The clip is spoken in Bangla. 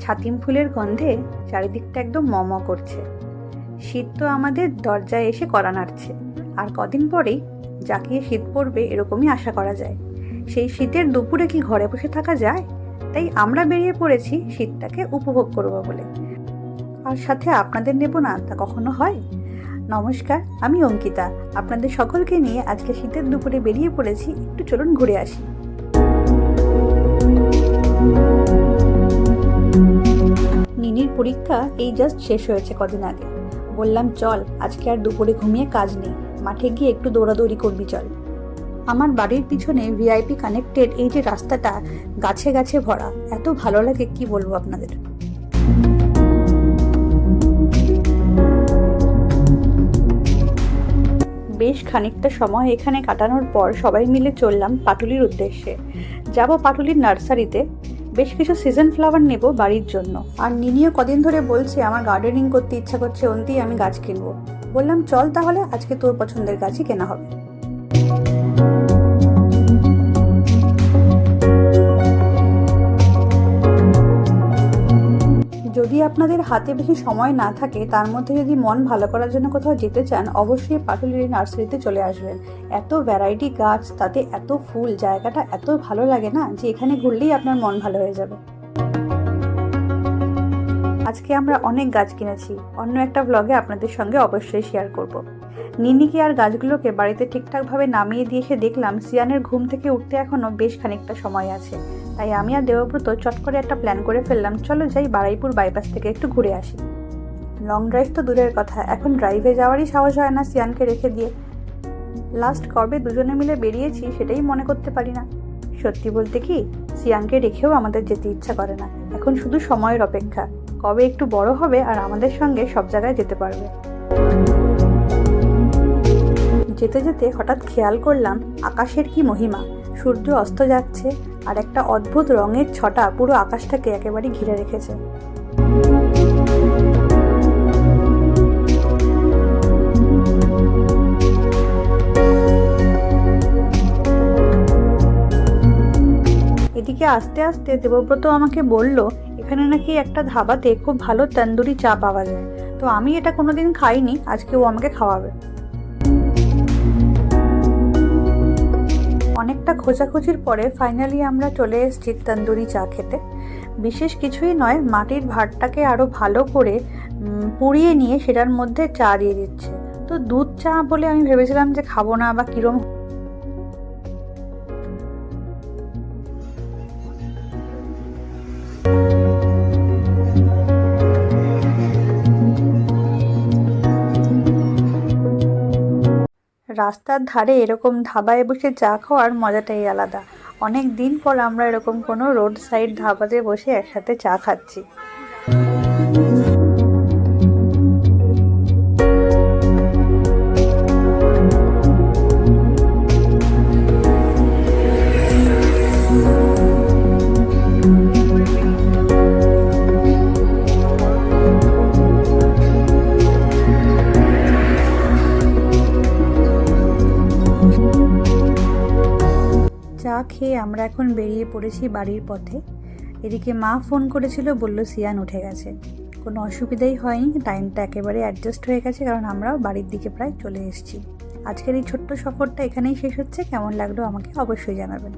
ছাতিম ফুলের গন্ধে চারিদিকটা একদম ম করছে। শীত তো আমাদের দরজায় এসে কড়া নাড়ছে, আর কদিন পরেই জাঁকিয়ে শীত পড়বে এরকমই আশা করা যায়। সেই শীতের দুপুরে কি ঘরে বসে থাকা যায়? তাই আমরা বেরিয়ে পড়েছি শীতটাকে উপভোগ করব বলে। আর সাথে আপনাদের নেব না তা কখনো হয়? নমস্কার, আমি অঙ্কিতা। আপনাদের সকলকে নিয়ে আজকে শীতের দুপুরে বেরিয়ে পড়েছি, একটু চলুন ঘুরে আসি। নিনির পরীক্ষা এই জাস্ট শেষ হয়েছে কদিন আগে। বললাম চল, আজকে আর দুপুরে ঘুমিয়ে কাজ নেই, মাঠে গিয়ে একটু দৌড়াদৌড়ি করবি চল। আমার বাড়ির পিছনে ভিআইপি কানেক্টেড এই যে রাস্তাটা গাছে গাছে ভরা, এত ভালো লাগে কি বলবো আপনাদের। বেশ খানিকটা সময় এখানে কাটানোর পর সবাই মিলে চললাম পাটুলির উদ্দেশ্যে। যাব পাটুলির নার্সারিতে, বেশ কিছু সিজন ফ্লাওয়ার নেব বাড়ির জন্য। আর নিনিও কদিন ধরে বলছে আমার গার্ডেনিং করতে ইচ্ছা করছে, অন্তি আমি গাছ কিনবো। বললাম চল তাহলে, আজকে তোর পছন্দের গাছই কেনা হবে। যদি আপনাদের হাতে বেশি সময় না থাকে, তার মধ্যে যদি মন ভালো করার জন্য কোথাও যেতে চান, অবশ্যই পাটুলির নার্সারিতে চলে আসবেন। এত ভ্যারাইটি গাছ, তাতে এত ফুল, জায়গাটা এত ভালো লাগে না যে এখানে ঘুরলেই আপনার মন ভালো হয়ে যাবে। আজকে আমরা অনেক গাছ কিনেছি, অন্য একটা ব্লগে আপনাদের সঙ্গে অবশ্যই শেয়ার করব। নিনিকে আর গাছগুলোকে বাড়িতে ঠিকঠাকভাবে নামিয়ে দিয়ে এসে দেখলাম সিয়ানের ঘুম থেকে উঠতে এখনও বেশ খানিকটা সময় আছে। তাই আমি আর দেবব্রত চট করে একটা প্ল্যান করে ফেললাম, চলো যাই বারুইপুর বাইপাস থেকে একটু ঘুরে আসি। লং ড্রাইভ তো দূরের কথা, এখন ড্রাইভে যাওয়ারই সাহস হয় না সিয়ানকে রেখে দিয়ে। লাস্ট কবে দুজনে মিলে বেরিয়েছি সেটাই মনে করতে পারি না। সত্যি বলতে কি, সিয়ানকে রেখেও আমাদের যেতে ইচ্ছা করে না। এখন শুধু সময়ের অপেক্ষা, কবে একটু বড় হবে আর আমাদের সঙ্গে সব জায়গায় যেতে পারবে। যেতে যেতে হঠাৎ খেয়াল করলাম আকাশের কি মহিমা। সূর্য অস্ত যাচ্ছে আর একটা অদ্ভুত রঙের ছটা পুরো আকাশটাকে একেবারে ঘিরে রেখেছে। এদিকে আস্তে আস্তে দেবব্রত আমাকে বলল এখানে নাকি একটা ধাবাতে খুব ভালো তন্দুরি চা পাওয়া যায়। তো আমি এটা কোনোদিন খাইনি, আজকে ও আমাকে খাওয়াবে। অনেকটা খোঁজাখুঁজির পরে ফাইনালি আমরা চলে এসেছি তন্দুরি চা খেতে। বিশেষ কিছুই নয়, মাটির ভাতটাকে আরও ভালো করে পুড়িয়ে নিয়ে সেটার মধ্যে চা দিয়ে দিচ্ছে। তো দুধ চা বলে আমি ভেবেছিলাম যে খাবো না বা কিরম। রাস্তার ধারে এরকম ধাবায় বসে চা খাওয়ার মজাটাই আলাদা। অনেক দিন পর আমরা এরকম কোনো রোড সাইড ধাবাতে বসে একসাথে চা খাচ্ছি। চা খেয়ে আমরা এখন বেরিয়ে পড়েছি বাড়ির পথে। এদিকে মা ফোন করেছিল, বলল সিয়ান উঠে গেছে। কোনো অসুবিধাই হয়নি, টাইমটা একেবারে অ্যাডজাস্ট হয়ে গেছে, কারণ আমরাও বাড়ির দিকে প্রায় চলে এসেছি। আজকের এই ছোট্ট সফরটা এখানেই শেষ হচ্ছে। কেমন লাগলো আমাকে অবশ্যই জানাবেন।